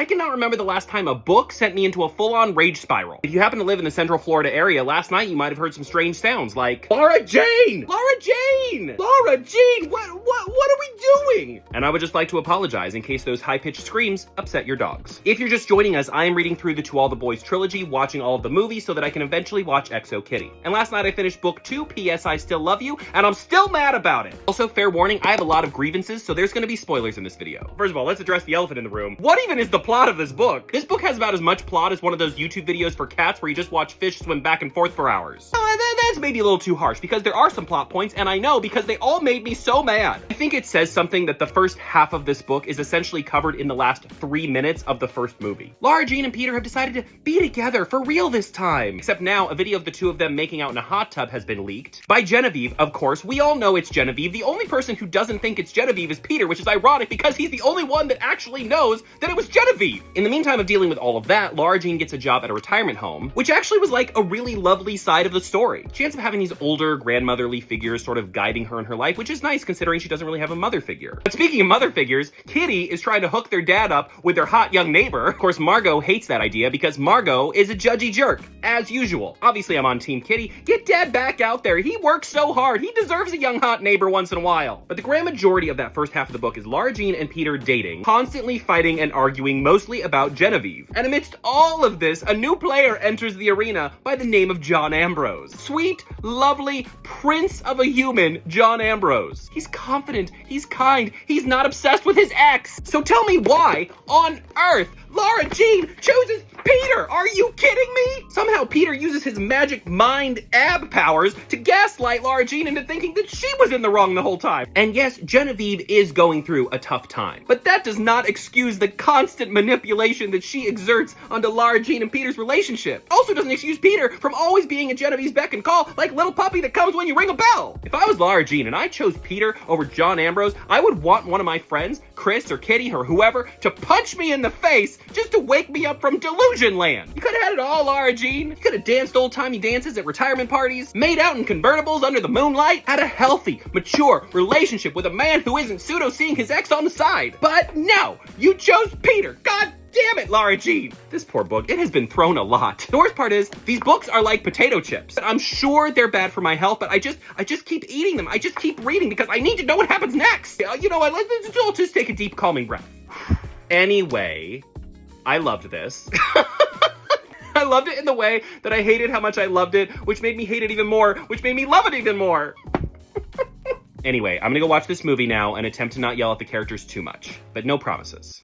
I cannot remember the last time a book sent me into a full-on rage spiral. If you happen to live in the Central Florida area, last night you might have heard some strange sounds like, Lara Jean! Lara Jean! Lara Jean! What are we doing? And I would just like to apologize in case those high-pitched screams upset your dogs. If you're just joining us, I am reading through the To All the Boys trilogy, watching all of the movies so that I can eventually watch XO Kitty. And last night I finished book 2, P.S. I Still Love You, and I'm still mad about it. Also, fair warning, I have a lot of grievances, so there's gonna be spoilers in this video. First of all, let's address the elephant in the room. What even is the plot of this book? This book has about as much plot as one of those YouTube videos for cats where you just watch fish swim back and forth for hours. That's maybe a little too harsh, because there are some plot points, and I know because they all made me so mad. I think it says something that the first half of this book is essentially covered in the last 3 minutes of the first movie. Lara Jean and Peter have decided to be together for real this time. Except now, a video of the two of them making out in a hot tub has been leaked. By Genevieve, of course. We all know it's Genevieve. The only person who doesn't think it's Genevieve is Peter, which is ironic because he's the only one that actually knows that it was Genevieve. In the meantime of dealing with all of that, Lara Jean gets a job at a retirement home, which actually was like a really lovely side of the story. She ends up having these older grandmotherly figures sort of guiding her in her life, which is nice considering she doesn't really have a mother figure. But speaking of mother figures, Kitty is trying to hook their dad up with their hot young neighbor. Of course, Margot hates that idea because Margot is a judgy jerk, as usual. Obviously, I'm on Team Kitty. Get dad back out there. He works so hard. He deserves a young hot neighbor once in a while. But the grand majority of that first half of the book is Lara Jean and Peter dating, constantly fighting and arguing mostly about Genevieve. And amidst all of this, a new player enters the arena by the name of John Ambrose. Sweet, lovely, prince of a human, John Ambrose. He's confident, he's kind, he's not obsessed with his ex. So tell me why on earth Lara Jean chooses Peter? Are you kidding me? Somehow Peter uses his magic mind ab powers to gaslight Lara Jean into thinking that she was in the wrong the whole time. And yes, Genevieve is going through a tough time, but that does not excuse the constant manipulation that she exerts onto Lara Jean and Peter's relationship. Also doesn't excuse Peter from always being at Genevieve's beck and call like little puppy that comes when you ring a bell. If I was Lara Jean and I chose Peter over John Ambrose, I would want one of my friends, Chris or Kitty or whoever, to punch me in the face just to wake me up from delusion land. You could have had it all, Lara Jean. You could have danced old-timey dances at retirement parties, made out in convertibles under the moonlight, had a healthy, mature relationship with a man who isn't pseudo-seeing his ex on the side. But no, you chose Peter. God damn it, Lara Jean. This poor book, it has been thrown a lot. The worst part is, these books are like potato chips. I'm sure they're bad for my health, but I just keep eating them. I just keep reading because I need to know what happens next. You know what, let's just take a deep, calming breath. Anyway, I loved this. I loved it in the way that I hated how much I loved it, which made me hate it even more, which made me love it even more. Anyway, I'm gonna go watch this movie now and attempt to not yell at the characters too much, but no promises.